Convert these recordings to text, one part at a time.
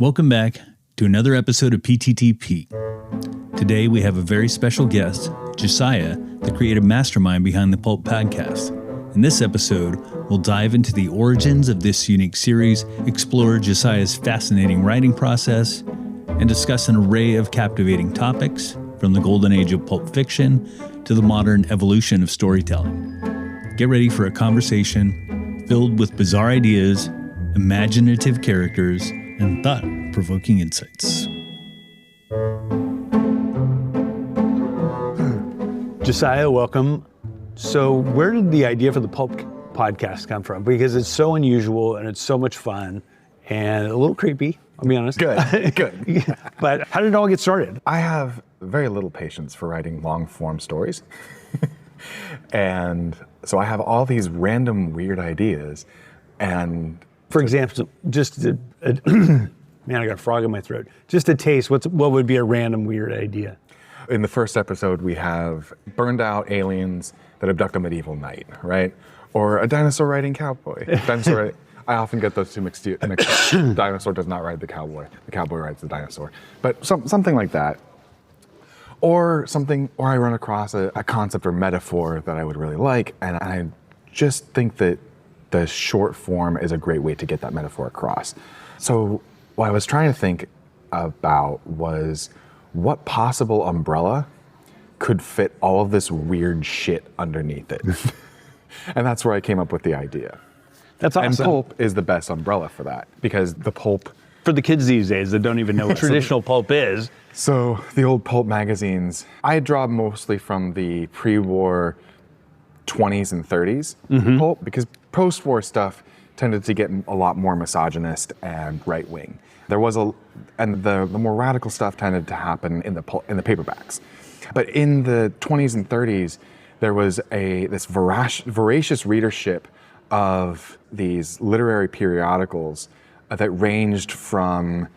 Welcome back to another episode of PTTP. Today we have a very special guest, Josiah, the creative mastermind behind the Pulp Podcast. In this episode, we'll dive into the origins of this unique series, explore Josiah's fascinating writing process, and discuss an array of captivating topics, from the golden age of pulp fiction to the modern evolution of storytelling. Get ready for a conversation filled with bizarre ideas, imaginative characters, and thought-provoking insights. Josiah, welcome. So where did the idea for the Pulp Podcast come from? Because it's so unusual and it's so much fun and a little creepy, I'll be honest. Good. But how did it all get started? I have very little patience for writing long-form stories. And so I have all these random weird ideas. And for example, man, I got a frog in my throat. Just a taste, what would be a random weird idea? in the first episode, we have burned out aliens that abduct a medieval knight, right? Or a dinosaur-riding cowboy. I often get those two mixed up. Dinosaur does not ride the cowboy. The cowboy rides the dinosaur. But something like that. Or I run across a concept or metaphor that I would really like, and I just think that the short form is a great way to get that metaphor across. So what I was trying to think about was what possible umbrella could fit all of this weird shit underneath it. And that's where I came up with the idea. That's awesome. And pulp is the best umbrella for that, because the pulp... For the kids these days that don't even know what traditional pulp is. So the old pulp magazines, I draw mostly from the pre-war 20s and 30s pulp, because post-war stuff tended to get a lot more misogynist and right-wing. And the more radical stuff tended to happen in the paperbacks. But in the 20s and 30s, there was this voracious readership of these literary periodicals that ranged from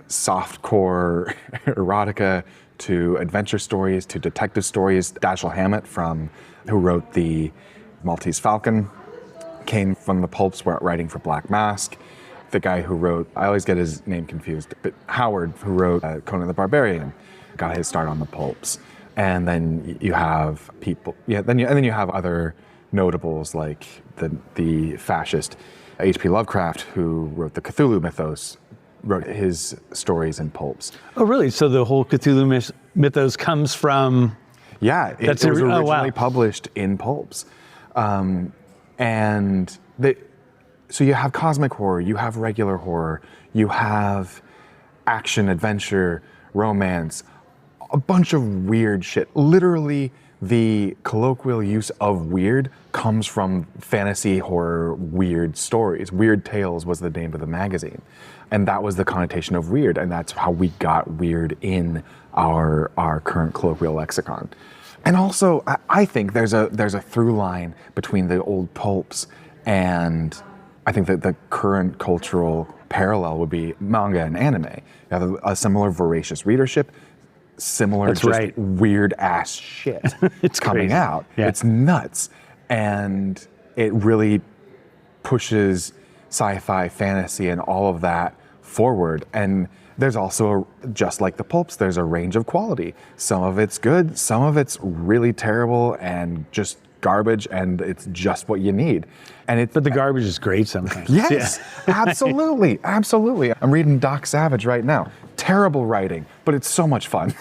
softcore erotica to adventure stories to detective stories. Dashiell Hammett, who wrote the Maltese Falcon, came from the pulps writing for Black Mask. The guy who wrote, I always get his name confused, but Howard, who wrote Conan the Barbarian, got his start on the pulps. And then you have then you have other notables like the fascist H.P. Lovecraft, who wrote the Cthulhu mythos, wrote his stories in pulps. Oh, really? So the whole Cthulhu mythos comes from... Yeah, it was originally published in pulps. So you have cosmic horror, you have regular horror, you have action, adventure, romance, a bunch of weird shit. Literally, the colloquial use of weird comes from fantasy horror weird stories. Weird Tales was the name of the magazine. And that was the connotation of weird, and that's how we got weird in our current colloquial lexicon. And also, I think there's a through line between the old pulps, and I think that the current cultural parallel would be manga and anime. You have a similar voracious readership, similar weird ass shit it's coming crazy. out. Yeah. It's nuts. And it really pushes sci-fi, fantasy, and all of that forward. And there's also, just like the pulps, there's a range of quality. Some of it's good, some of it's really terrible and just garbage, and it's just what you need. But the garbage is great sometimes. Yes, yeah. Absolutely. I'm reading Doc Savage right now. Terrible writing, but it's so much fun.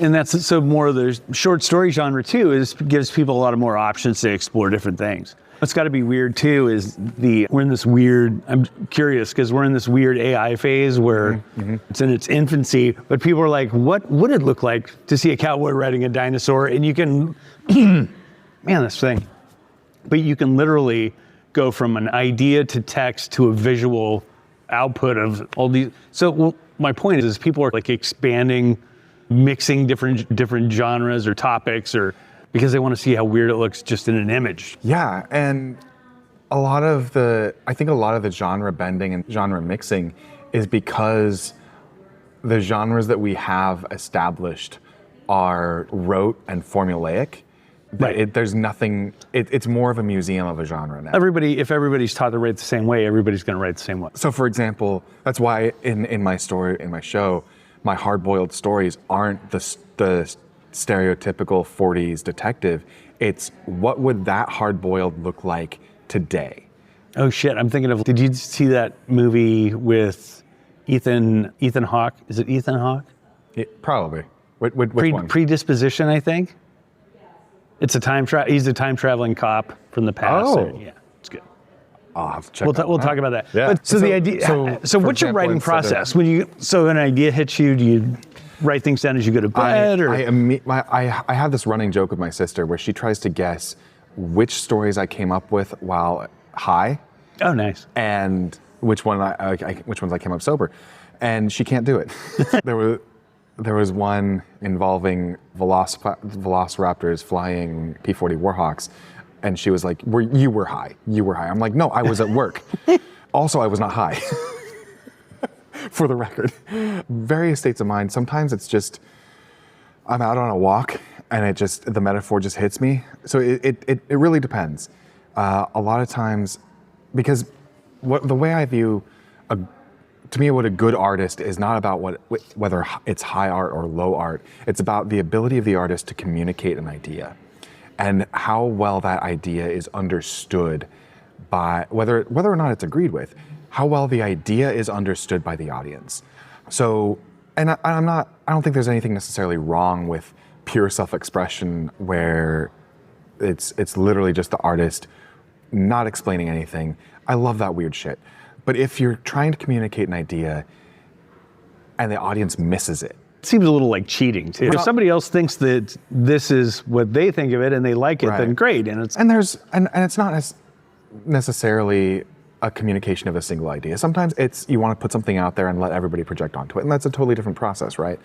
And that's so more of the short story genre too, gives people a lot of more options to explore different things. What's got to be weird too is we're in this weird, I'm curious because we're in this weird AI phase where it's in its infancy, but people are like, what would it look like to see a cowboy riding a dinosaur? And you can, man, this thing. But you can literally go from an idea to text to a visual output of all these. So my point is people are like expanding, mixing different genres or topics, or because they want to see how weird it looks just in an image. Yeah, and I think a lot of the genre bending and genre mixing is because the genres that we have established are rote and formulaic. Right. There's nothing. It's more of a museum of a genre now. If everybody's taught to write the same way, everybody's going to write the same way. So, for example, that's why in my show, my hard-boiled stories aren't the stereotypical 40s detective. It's what would that hard-boiled look like today? Oh shit! I'm thinking of. Did you see that movie with Ethan Hawke? Is it Ethan Hawke? Probably. Which one? Predisposition, I think. It's he's a time traveling cop from the past. Oh. Yeah, it's good. I'll have to check that We'll one out. talk about that. Yeah. But, so the idea. So for what's your example, writing instead process? of- So an idea hits you, do you write things down as you go to bed? I have this running joke with my sister where she tries to guess which stories I came up with while high. Oh, nice. And which ones I came up sober, and she can't do it. There was one involving velociraptors flying P-40 Warhawks, and she was like, "You were high. You were high." I'm like, "No, I was at work." Also, I was not high. For the record, various states of mind. Sometimes it's just I'm out on a walk, and the metaphor just hits me. So it really depends. A lot of times, because the way I view to me, what a good artist is not about whether it's high art or low art. It's about the ability of the artist to communicate an idea, and how well that idea is understood by whether or not it's agreed with. How well the idea is understood by the audience. So, and I don't think there's anything necessarily wrong with pure self-expression where it's literally just the artist not explaining anything. I love that weird shit. But if you're trying to communicate an idea and the audience misses it. It seems a little like cheating too. If somebody else thinks that this is what they think of it and they like it, then great. And it's not necessarily a communication of a single idea. Sometimes you want to put something out there and let everybody project onto it, and that's a totally different process, right?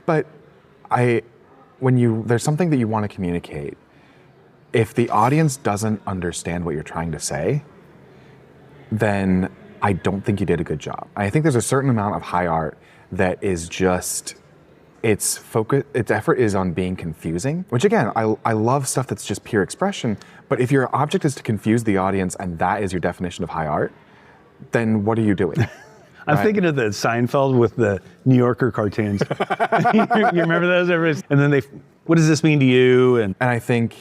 But there's something that you want to communicate, if the audience doesn't understand what you're trying to say, then I don't think you did a good job. I think there's a certain amount of high art that is just, its effort is on being confusing, which again, I love stuff that's just pure expression, but if your object is to confuse the audience and that is your definition of high art, then what are you doing? I'm thinking of the Seinfeld with the New Yorker cartoons. You remember those? And then what does this mean to you? And I think,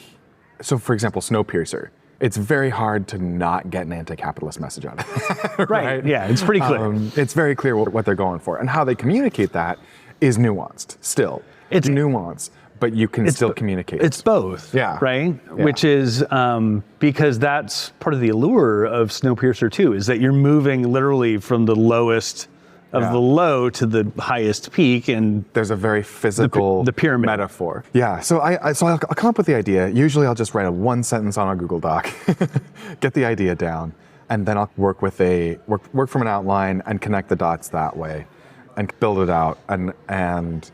so for example, Snowpiercer, it's very hard to not get an anti-capitalist message out of it. Right, yeah, it's pretty clear. It's very clear what they're going for. And how they communicate that is nuanced still. It's nuanced, but you can still communicate. It's both, right? Yeah. Which is, because that's part of the allure of Snowpiercer too, is that you're moving literally from the lowest of the low to the highest peak, and there's a very physical the pyramid metaphor. Yeah, so I'll come up with the idea. Usually I'll just write one sentence on a Google Doc, get the idea down, and then I'll work from an outline and connect the dots that way, and build it out. And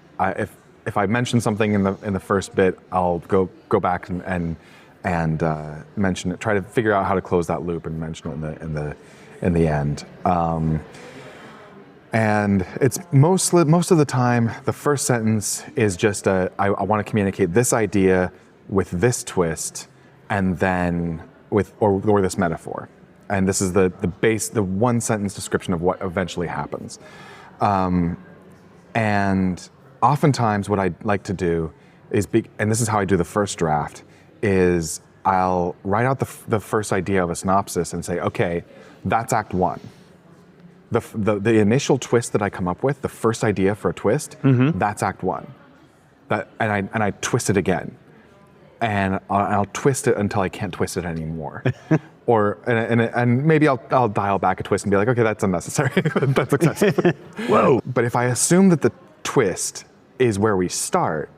if I mention something in the first bit, I'll go back and mention it. Try to figure out how to close that loop and mention it in the end. And it's most of the time, the first sentence is just I want to communicate this idea with this twist, and then or this metaphor. And this is the one sentence description of what eventually happens. And oftentimes what I like to do is, and this is how I do the first draft, is I'll write out the first idea of a synopsis and say, okay, that's act one. The initial twist that I come up with, the first idea for a twist, that's act one. And I twist it again, and I'll twist it until I can't twist it anymore, and maybe I'll dial back a twist and be like, okay, that's unnecessary. That's excessive. Whoa! But if I assume that the twist is where we start,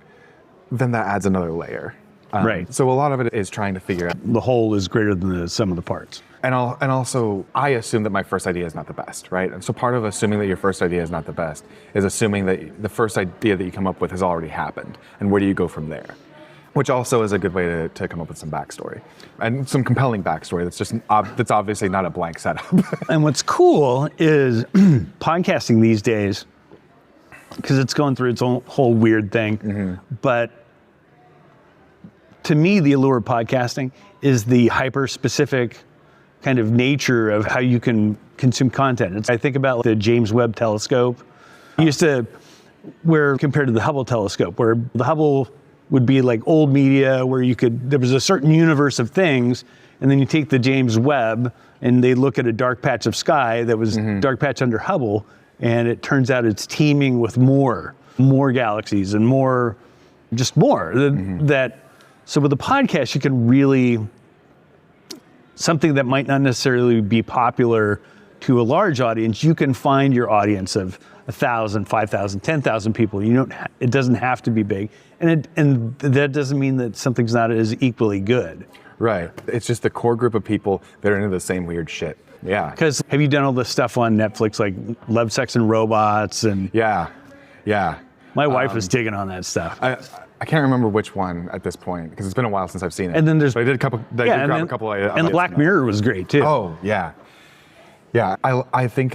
then that adds another layer. Right. So a lot of it is trying to figure out the whole is greater than the sum of the parts. And also, I assume that my first idea is not the best, right? And so part of assuming that your first idea is not the best is assuming that the first idea that you come up with has already happened. And where do you go from there? Which also is a good way to come up with some backstory. And some compelling backstory that's obviously not a blank setup. And what's cool is podcasting these days, because it's going through its own whole weird thing, but to me, the allure of podcasting is the hyper-specific kind of nature of how you can consume content. I think about the James Webb telescope. Where compared to the Hubble telescope, where the Hubble would be like old media where there was a certain universe of things, and then you take the James Webb and they look at a dark patch of sky that was dark patch under Hubble, and it turns out it's teeming with more galaxies and more. So with a podcast, you can really, something that might not necessarily be popular to a large audience, you can find your audience of 1,000, 5,000, 10,000 people. It doesn't have to be big. And that doesn't mean that something's not as equally good. Right. It's just the core group of people that are into the same weird shit. Yeah. Because have you done all this stuff on Netflix, like Love, Sex, and Robots? And Yeah. my wife was digging on that stuff. I can't remember which one at this point because it's been a while since I've seen it. And then but I did a couple. And Black Mirror was great too. Oh yeah. I think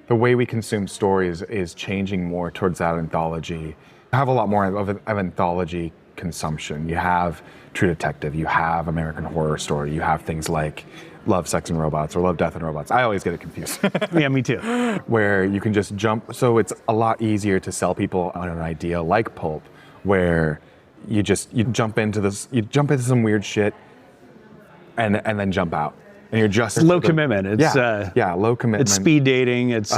the way we consume stories is changing more towards that anthology. I have a lot more of anthology consumption. You have True Detective, you have American Horror Story, you have things like Love, Sex, and Robots or Love, Death, and Robots. I always get it confused. Yeah, me too. Where you can just jump. So it's a lot easier to sell people on an idea like Pulp, where you jump into some weird shit and then jump out. And you're just low commitment. It's low commitment. It's speed dating. It's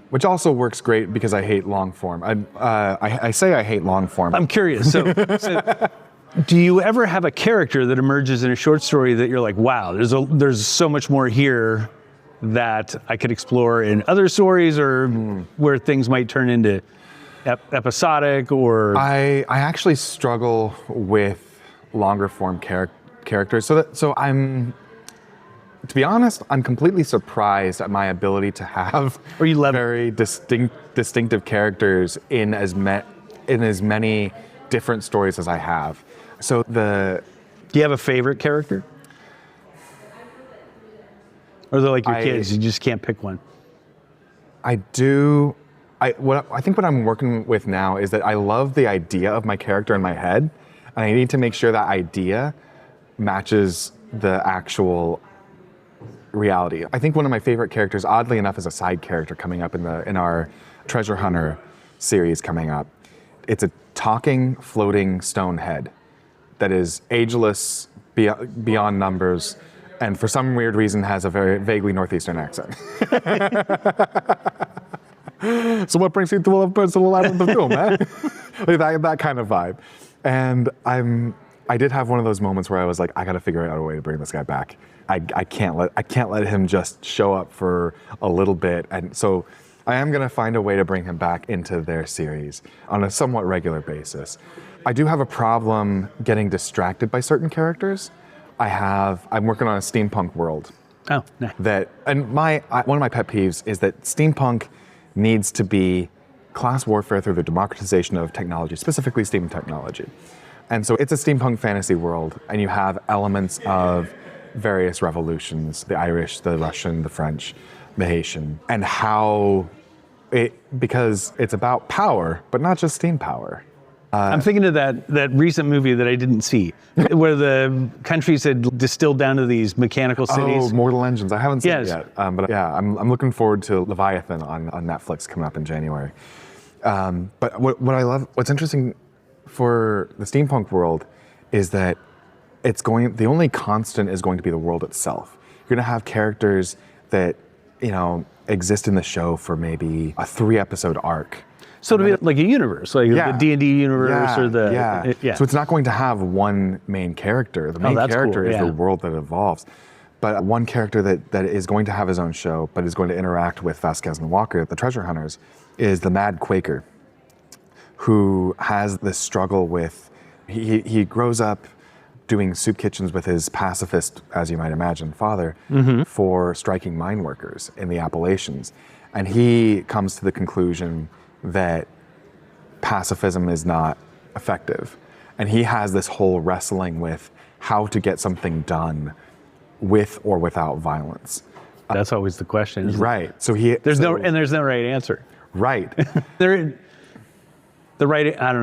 which also works great because I hate long form. I say I hate long form. I'm curious. So do you ever have a character that emerges in a short story that you're like, wow, there's so much more here that I could explore in other stories, or where things might turn into episodic? Or I actually struggle with longer form characters. So I'm. To be honest, I'm completely surprised at my ability to have very distinctive characters in as many different stories as I have. So do you have a favorite character? Or they're like your kids, you just can't pick one? I do. I think what I'm working with now is that I love the idea of my character in my head, and I need to make sure that idea matches the actual reality. I think one of my favorite characters, oddly enough, is a side character coming up in our Treasure Hunter series coming up. It's a talking, floating stone head that is ageless, beyond numbers, and for some weird reason has a very vaguely northeastern accent. So what brings you to a personal life of the film, man? Like that kind of vibe. And I did have one of those moments where I was like, I gotta figure out a way to bring this guy back. I can't let him just show up for a little bit. And so I am gonna find a way to bring him back into their series on a somewhat regular basis. I do have a problem getting distracted by certain characters. I'm working on a steampunk world. Oh, nice. One of my pet peeves is that steampunk needs to be class warfare through the democratization of technology, specifically steam technology. And so it's a steampunk fantasy world, and you have elements of various revolutions, the Irish, the Russian, the French, the Haitian, and because it's about power, but not just steam power. I'm thinking of that recent movie that I didn't see, where the countries had distilled down to these mechanical cities. Oh, Mortal Engines. I haven't seen it yet. But yeah, I'm looking forward to Leviathan on Netflix coming up in January. But what's interesting for the steampunk world is that the only constant is going to be the world itself. You're going to have characters that, exist in the show for maybe a 3-episode arc. So it'll be like a universe, like the D&D universe or the... So it's not going to have one main character. The main character is the world that evolves. But one character that is going to have his own show, but is going to interact with Vasquez and Walker, the treasure hunters, is the Mad Quaker, who has this struggle with... He grows up doing soup kitchens with his pacifist, as you might imagine, father, for striking mine workers in the Appalachians. And he comes to the conclusion that pacifism is not effective. And he has this whole wrestling with how to get something done with or without violence. That's always the question, isn't it? Right. There's no right answer. Right. I don't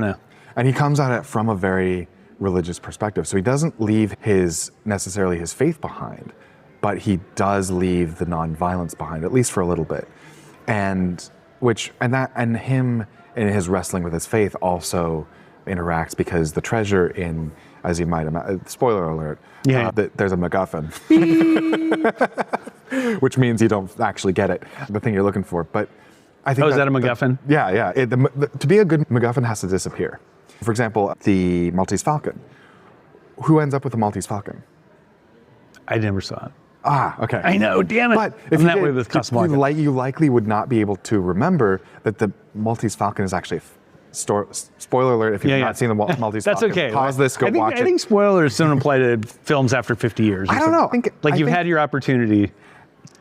know. And he comes at it from a very religious perspective. So he doesn't leave necessarily his faith behind, but he does leave the nonviolence behind, at least for a little bit. And him in his wrestling with his faith also interacts, because the treasure in, as you might imagine, spoiler alert, there's a MacGuffin, which means you don't actually get it, the thing you're looking for. But I think is that a MacGuffin? Yeah. To be a good MacGuffin has to disappear. For example, the Maltese Falcon. Who ends up with the Maltese Falcon? I never saw it. Ah, okay. I know, damn it. But if I'm that way with Casablanca. you likely would not be able to remember that the Maltese Falcon is actually spoiler alert if you've not seen the Maltese That's Falcon. okay. Pause this, go watch it. I think spoilers don't apply to films after 50 years. I don't know. You've had your opportunity.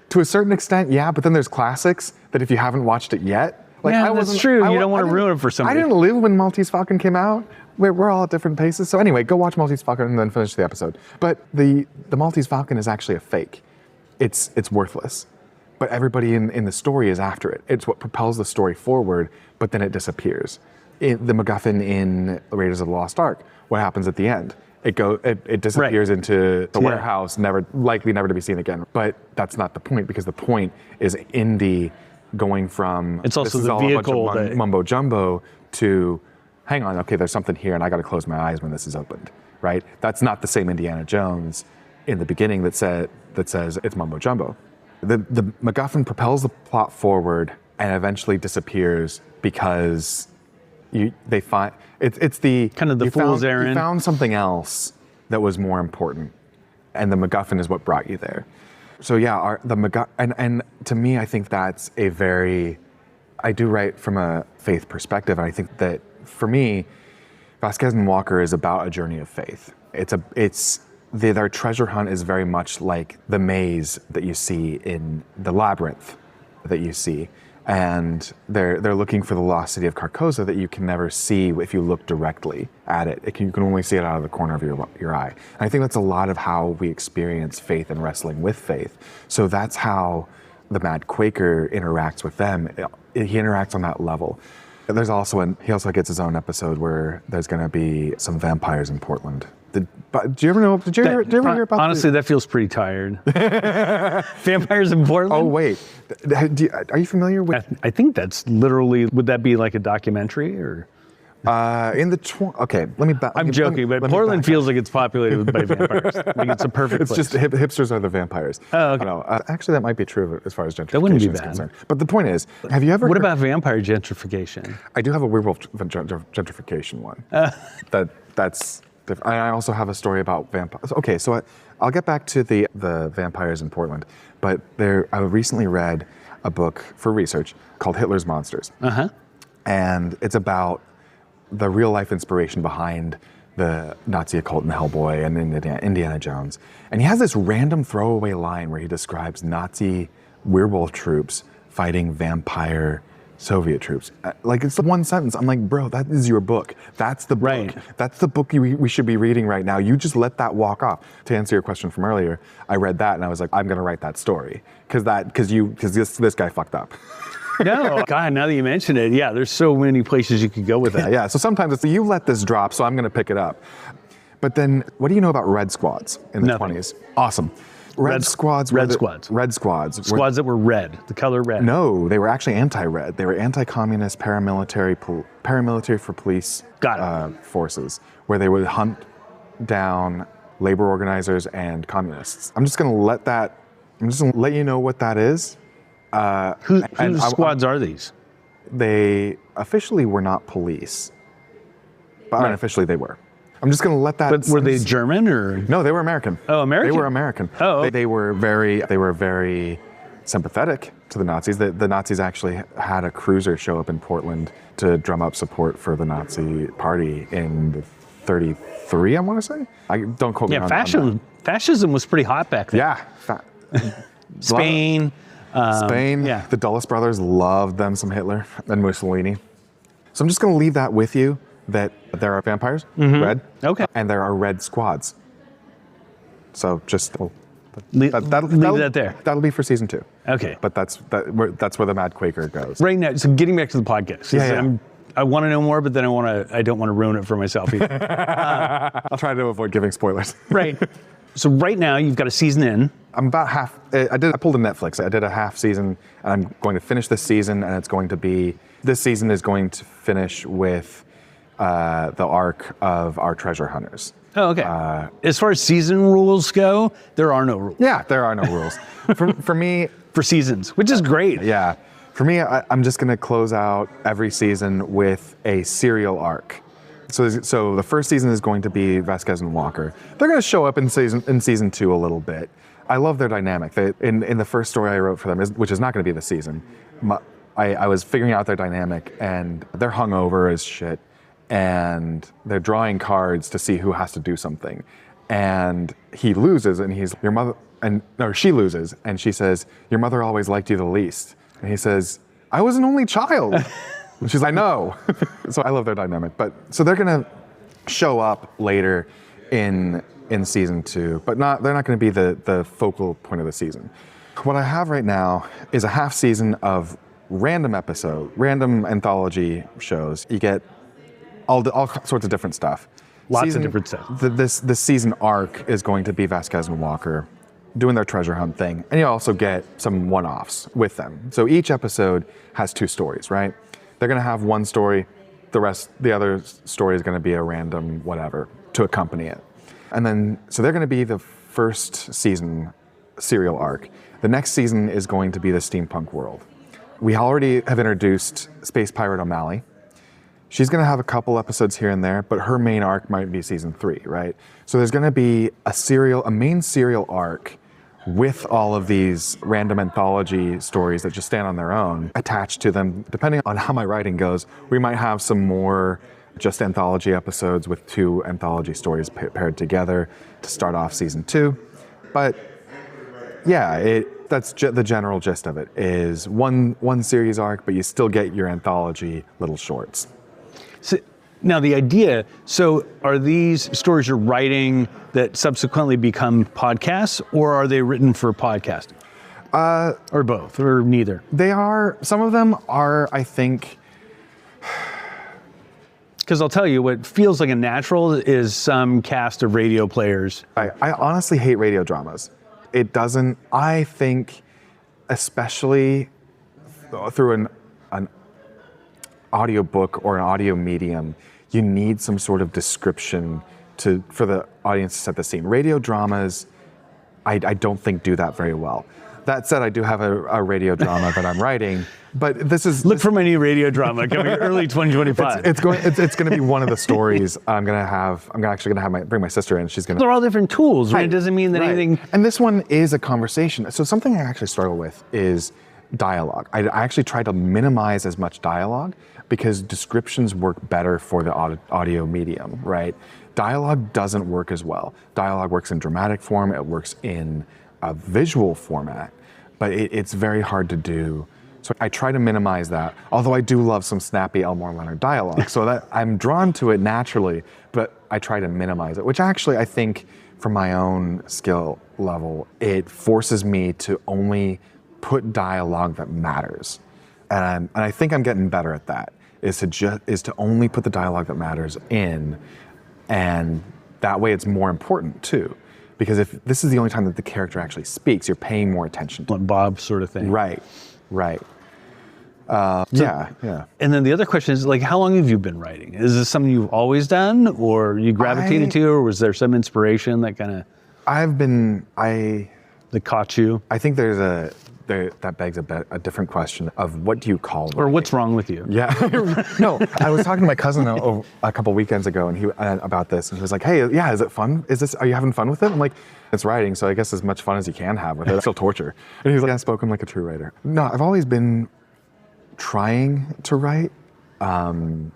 To a certain extent, yeah, but then there's classics that if you haven't watched it yet, that's true. You don't want to ruin it for somebody. I didn't live when Maltese Falcon came out. We're all at different paces. So anyway, go watch Maltese Falcon and then finish the episode. But the Maltese Falcon is actually a fake. It's worthless. But everybody in the story is after it. It's what propels the story forward, but then it disappears. The MacGuffin in Raiders of the Lost Ark, what happens at the end? It disappears into the warehouse, likely never to be seen again. But that's not the point, because the point is Indy going from it's also this is the all vehicle a bunch of mumbo jumbo to hang on, okay, there's something here and I got to close my eyes when this is opened, right? That's not the same Indiana Jones in the beginning that says it's mumbo jumbo. The MacGuffin propels the plot forward and eventually disappears because they find it's the kind of the fool's errand. You found something else that was more important, and the MacGuffin is what brought you there. So yeah, the MacGuffin, and to me, I think that's I do write from a faith perspective, and I think that for me, Vasquez and Walker is about a journey of faith. Their treasure hunt is very much like the maze that you see in the labyrinth that you see. And they're looking for the lost city of Carcosa that you can never see if you look directly at it. You can only see it out of the corner of your eye. And I think that's a lot of how we experience faith and wrestling with faith. So that's how the Mad Quaker interacts with them. He interacts on that level. He also gets his own episode where there's going to be some vampires in Portland. Did you ever hear about honestly, that feels pretty tired. Vampires in Portland? Oh, wait. Are you familiar with... I think that's literally... Would that be like a documentary or... Okay, let me back... I'm joking, but Portland feels like it's populated by vampires. Like it's a perfect place. It's just hipsters are the vampires. Oh, okay. No, actually, that might be true as far as gentrification that wouldn't be is bad. concerned. But the point is, have you ever... What about vampire gentrification? I do have a werewolf gentrification one. That's... I also have a story about vampires. Okay, so I'll get back to the vampires in Portland, but I recently read a book for research called Hitler's Monsters. Uh-huh. And it's about the real life inspiration behind the Nazi occult and Hellboy and Indiana Jones. And he has this random throwaway line where he describes Nazi werewolf troops fighting vampire Soviet troops. Like, it's one sentence. I'm like, bro, that is your book. That's the book. Right. That's the book we should be reading right now. You just let that walk off. To answer your question from earlier, I read that and I was like, I'm gonna write that story because this guy fucked up. No, God, now that you mention it, yeah, there's so many places you could go with that. Yeah. So sometimes it's you let this drop, so I'm gonna pick it up. But then, what do you know about red squads in the 20s? Awesome. Red squads. Squads that were red, the color red. No, they were actually anti-red. They were anti-communist paramilitary for police forces, where they would hunt down labor organizers and communists. I'm just gonna let you know what that is. Whose squads are these? They officially were not police, but unofficially they were. I'm just going to let that... But were they German or...? No, they were American. Oh, American? They were American. Oh. They were very sympathetic to the Nazis. The Nazis actually had a cruiser show up in Portland to drum up support for the Nazi party in 33, I want to say. Don't quote me on that. Fascism was pretty hot back then. Yeah. Spain. Yeah. The Dulles brothers loved them some Hitler and Mussolini. So I'm just going to leave that with you. That there are vampires, red, and there are red squads. So just leave that there. That'll be for season 2. Okay, but that's where the Mad Quaker goes. Right now, so getting back to the podcast, I want to know more, but then I don't want to ruin it for myself either. I'll try to avoid giving spoilers. Right. So right now you've got a season in. I'm about half. I pulled a Netflix. I did a half season, and I'm going to finish this season, and this season is going to finish with the arc of our treasure hunters. Oh, okay. As far as season rules go, there are no rules. Yeah, there are no rules. For me, for seasons, which is great. Yeah. For me, I'm just going to close out every season with a serial arc. So the first season is going to be Vasquez and Walker. They're going to show up in season 2 a little bit. I love their dynamic. In the first story I wrote for them, which is not going to be this season, I was figuring out their dynamic, and they're hungover as shit, and they're drawing cards to see who has to do something. And he loses, and she loses, and she says, "Your mother always liked you the least." And he says, "I was an only child." And she's like, "No." So I love their dynamic. So they're gonna show up later in season 2, but they're not gonna be the focal point of the season. What I have right now is a half season of random anthology shows. You get all sorts of different stuff. Lots of different stuff. This season arc is going to be Vasquez and Walker doing their treasure hunt thing. And you also get some one-offs with them. So each episode has 2 stories, right? They're gonna have one story, the other story is gonna be a random whatever to accompany it. And then, so they're gonna be the first season serial arc. The next season is going to be the steampunk world. We already have introduced Space Pirate O'Malley. She's gonna have a couple episodes here and there, but her main arc might be season 3, right? So there's gonna be a main serial arc with all of these random anthology stories that just stand on their own attached to them. Depending on how my writing goes, we might have some more just anthology episodes with 2 anthology stories paired together to start off season 2. But yeah, that's the general gist of it, is one series arc, but you still get your anthology little shorts. So, now the idea, so are these stories you're writing that subsequently become podcasts, or are they written for podcasting? Or both, or neither? Some of them are, I think. Because I'll tell you, what feels like a natural is some cast of radio players. I honestly hate radio dramas. I think, especially through an audiobook or an audio medium, you need some sort of description for the audience to set the scene. Radio dramas, I don't think do that very well. That said, I do have a radio drama that I'm writing, but look for my new radio drama coming early 2025. It's going to be one of the stories I'm actually going to bring my sister in. She's going to. They're all different tools, right? It doesn't mean that anything. And this one is a conversation. So something I actually struggle with is dialogue. I actually try to minimize as much dialogue because descriptions work better for the audio medium, right? Dialogue doesn't work as well. Dialogue works in dramatic form, it works in a visual format, but it's very hard to do. So I try to minimize that, although I do love some snappy Elmore Leonard dialogue, so that I'm drawn to it naturally, but I try to minimize it, which actually I think from my own skill level, it forces me to only put dialogue that matters. And I think I'm getting better at that, is to only put the dialogue that matters in, and that way it's more important too. Because if this is the only time that the character actually speaks, you're paying more attention to it. Bob sort of thing. Right. Yeah. And then the other question is, like, how long have you been writing? Is this something you've always done, or you gravitated to, or was there some inspiration that kind of... that caught you? I think that begs a different question of what do you call it? Or what's wrong with you? Yeah. No, I was talking to my cousin a couple weekends ago about this, and he was like, "Hey, yeah, is it fun? Are you having fun with it?" I'm like, "It's writing, so I guess as much fun as you can have with it. It's still torture." And he's like, "Yeah, spoken like a true writer." No, I've always been trying to write, and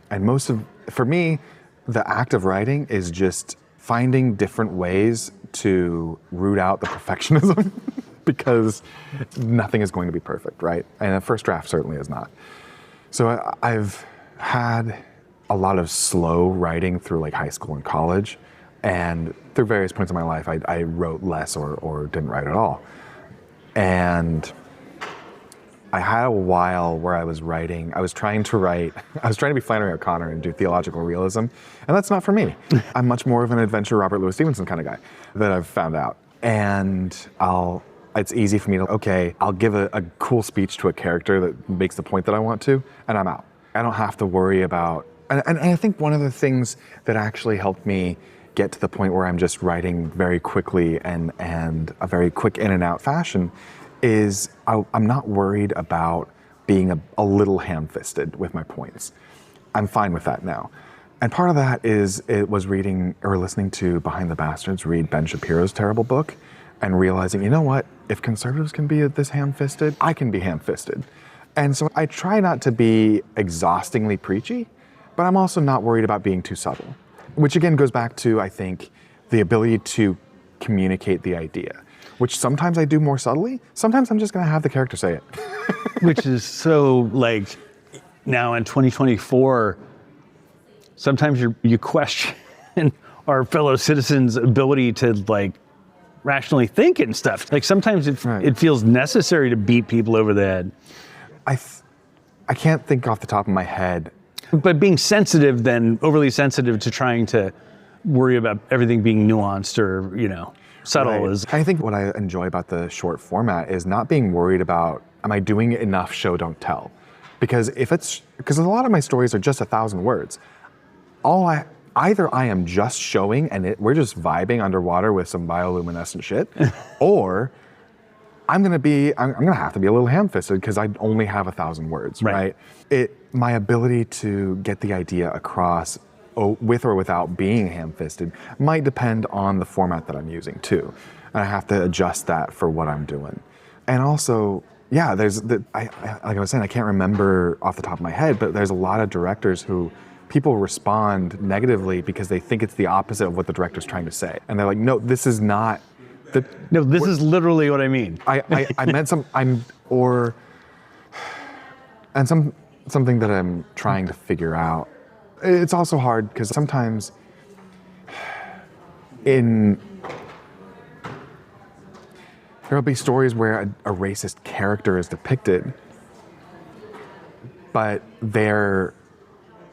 for me, the act of writing is just finding different ways to root out the perfectionism. Because nothing is going to be perfect, right? And a first draft certainly is not. So I've had a lot of slow writing through like high school and college, and through various points in my life, I wrote less or didn't write at all. And I had a while where I was trying to be Flannery O'Connor and do theological realism, and that's not for me. I'm much more of an adventure Robert Louis Stevenson kind of guy that I've found out. And it's easy for me to, I'll give a cool speech to a character that makes the point that I want to, and I'm out. I don't have to worry about, and I think one of the things that actually helped me get to the point where I'm just writing very quickly and a very quick in and out fashion is I'm not worried about being a little ham-fisted with my points. I'm fine with that now. And part of that is it was reading or listening to Behind the Bastards read Ben Shapiro's terrible book and realizing, you know what, if conservatives can be this ham-fisted, I can be ham-fisted. And so I try not to be exhaustingly preachy, but I'm also not worried about being too subtle, which again goes back to, I think, the ability to communicate the idea, which sometimes I do more subtly. Sometimes I'm just gonna have the character say it. Which is so, like, now in 2024, sometimes you question our fellow citizens' ability to, like, rationally think and stuff. Like, sometimes it feels necessary to beat people over the head. I can't think off the top of my head. But being sensitive, then overly sensitive to trying to worry about everything being nuanced or, subtle is. I think what I enjoy about the short format is not being worried about, am I doing enough show, don't tell? Because a lot of my stories are just 1,000 words. Either I am just showing and we're just vibing underwater with some bioluminescent shit, or I'm gonna have to be a little ham-fisted because I only have 1,000 words, right? My ability to get the idea across with or without being ham-fisted might depend on the format that I'm using too. And I have to adjust that for what I'm doing. And also, like I was saying, I can't remember off the top of my head, but there's a lot of directors who people respond negatively because they think it's the opposite of what the director's trying to say. And they're like, no, this is not. This is literally what I mean. I meant something that I'm trying to figure out. It's also hard because sometimes there'll be stories where a racist character is depicted, but they're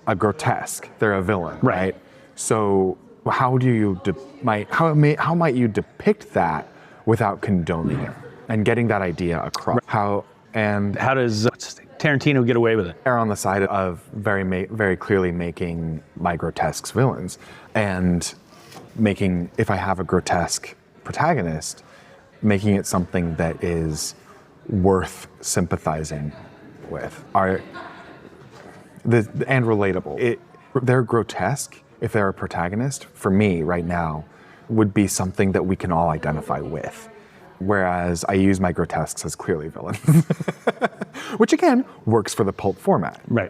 a grotesque, they're a villain, right? So how might you depict that without condoning it and getting that idea across? How does Tarantino get away with it? Err on the side of very clearly making my grotesques villains, and making, if I have a grotesque protagonist, making it something that is worth sympathizing with, and relatable. They're grotesque. If they're a protagonist, for me right now, would be something that we can all identify with. Whereas I use my grotesques as clearly villains, which again works for the pulp format. Right.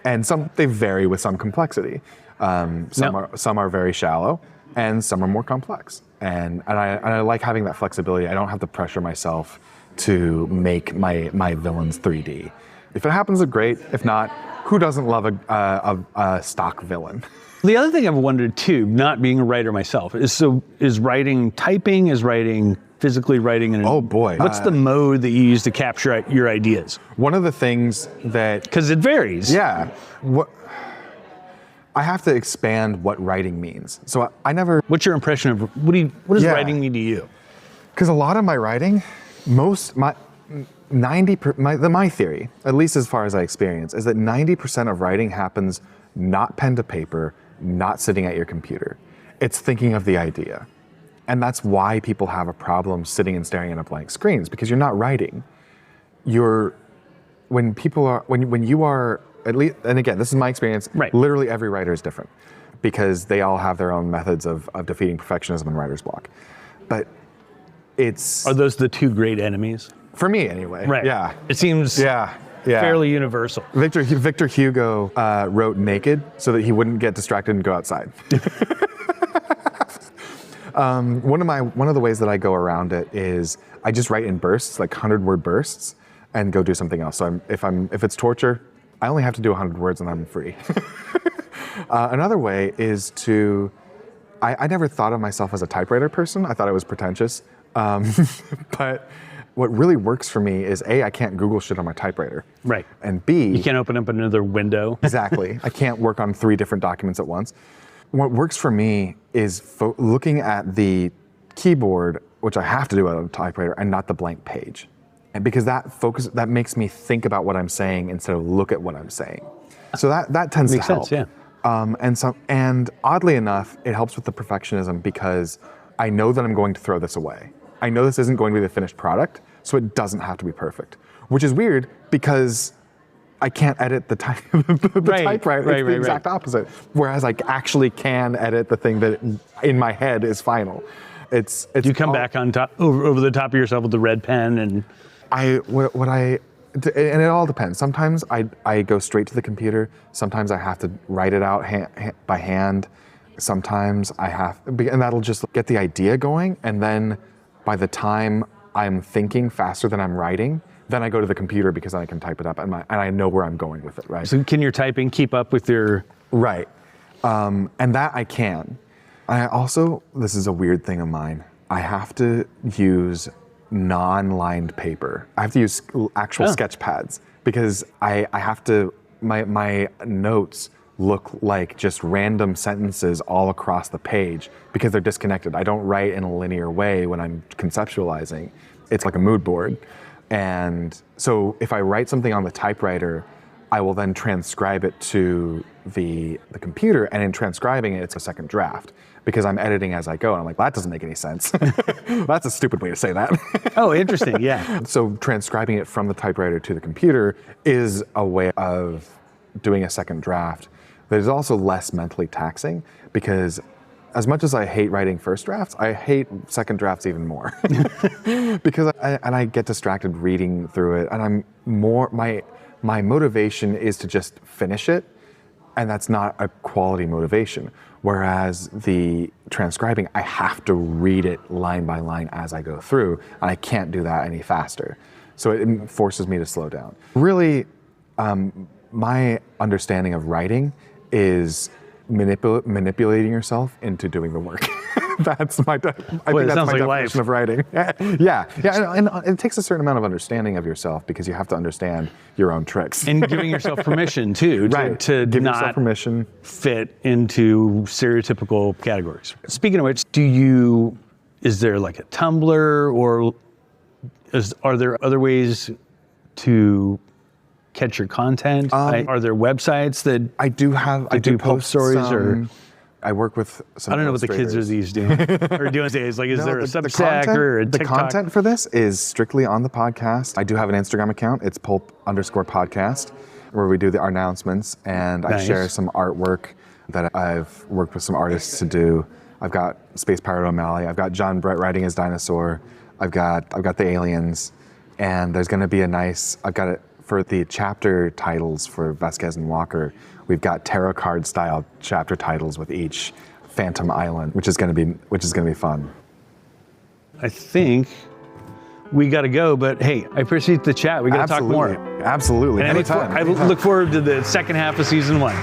And they vary with some complexity. Some are very shallow, and some are more complex. And I like having that flexibility. I don't have to pressure myself to make my villains 3D. If it happens, great. If not, who doesn't love a stock villain? The other thing I've wondered too, not being a writer myself, is writing typing, is writing physically writing? Oh boy. What's the mode that you use to capture your ideas? One of the things that... Because it varies. Yeah. I have to expand what writing means. So I never... What's your impression of, what does writing mean to you? Because a lot of my writing, my theory, at least as far as I experience, is that 90% of writing happens not pen to paper, not sitting at your computer. It's thinking of the idea. And that's why people have a problem sitting and staring at a blank screen, is because you're not writing. When you are, at least, and again, this is my experience, right. Literally every writer is different because they all have their own methods of defeating perfectionism and writer's block. But Are those the two great enemies? For me, anyway. Right. Yeah. It seems fairly universal. Victor Hugo wrote naked so that he wouldn't get distracted and go outside. One of the ways that I go around it is I just write in bursts, like 100-word bursts, and go do something else. So if it's torture, I only have to do 100 words and I'm free. Another way is I never thought of myself as a typewriter person. I thought it was pretentious. But what really works for me is A, I can't Google shit on my typewriter. Right. And B, You can't open up another window. exactly. I can't work on 3 different documents at once. What works for me is looking at the keyboard, which I have to do on a typewriter, and not the blank page. And because that makes me think about what I'm saying instead of look at what I'm saying. So that tends Makes to help. sense, yeah. And oddly enough, it helps with the perfectionism because I know that I'm going to throw this away. I know this isn't going to be the finished product, so it doesn't have to be perfect. Which is weird because I can't edit the typewriter. It's the exact opposite. Whereas I actually can edit the thing that in my head is final. It's You come back on top, over the top of yourself with the red pen and... And it all depends. Sometimes I go straight to the computer. Sometimes I have to write it out by hand. Sometimes and that'll just get the idea going. And then by the time I'm thinking faster than I'm writing, then I go to the computer because I can type it up and I know where I'm going with it, right? So can your typing keep up with your... Right. And that I can. I also, this is a weird thing of mine, I have to use non-lined paper. I have to use actual sketch pads because I have to, my notes look like just random sentences all across the page because they're disconnected. I don't write in a linear way when I'm conceptualizing. It's like a mood board. And so if I write something on the typewriter, I will then transcribe it to the computer, and in transcribing it, it's a second draft because I'm editing as I go. And I'm like, that doesn't make any sense. That's a stupid way to say that. Oh, interesting, yeah. So transcribing it from the typewriter to the computer is a way of doing a second draft that is also less mentally taxing because as much as I hate writing first drafts, I hate second drafts even more because I get distracted reading through it, and I'm more, my motivation is to just finish it, and that's not a quality motivation. Whereas the transcribing, I have to read it line by line as I go through, and I can't do that any faster. So it forces me to slow down. Really, my understanding of writing is manipulating yourself into doing the work. That's my, I think that's my definition of writing. Yeah, and it takes a certain amount of understanding of yourself because you have to understand your own tricks. And giving yourself permission too, to give not yourself permission. Fit into stereotypical categories. Speaking of which, is there like a Tumblr or are there other ways to catch your content? Are there websites that I do Pulp stories or? I work with some I don't know what the kids are these doing or doing these days. Like, is there a Substack or a TikTok? The content for this is strictly on the podcast. I do have an Instagram account. It's Pulp_podcast, where we do our announcements, and I share some artwork that I've worked with some artists to do. I've got Space Pirate O'Malley. I've got John Brett riding his dinosaur. I've got the aliens, and there's going to be I've got it for the chapter titles for Vasquez and Walker. We've got tarot card style chapter titles with each Phantom Island, which is going to be fun. I think we got to go, but hey, I appreciate the chat. We got to talk more. Absolutely. And I look forward to the second half of season 1.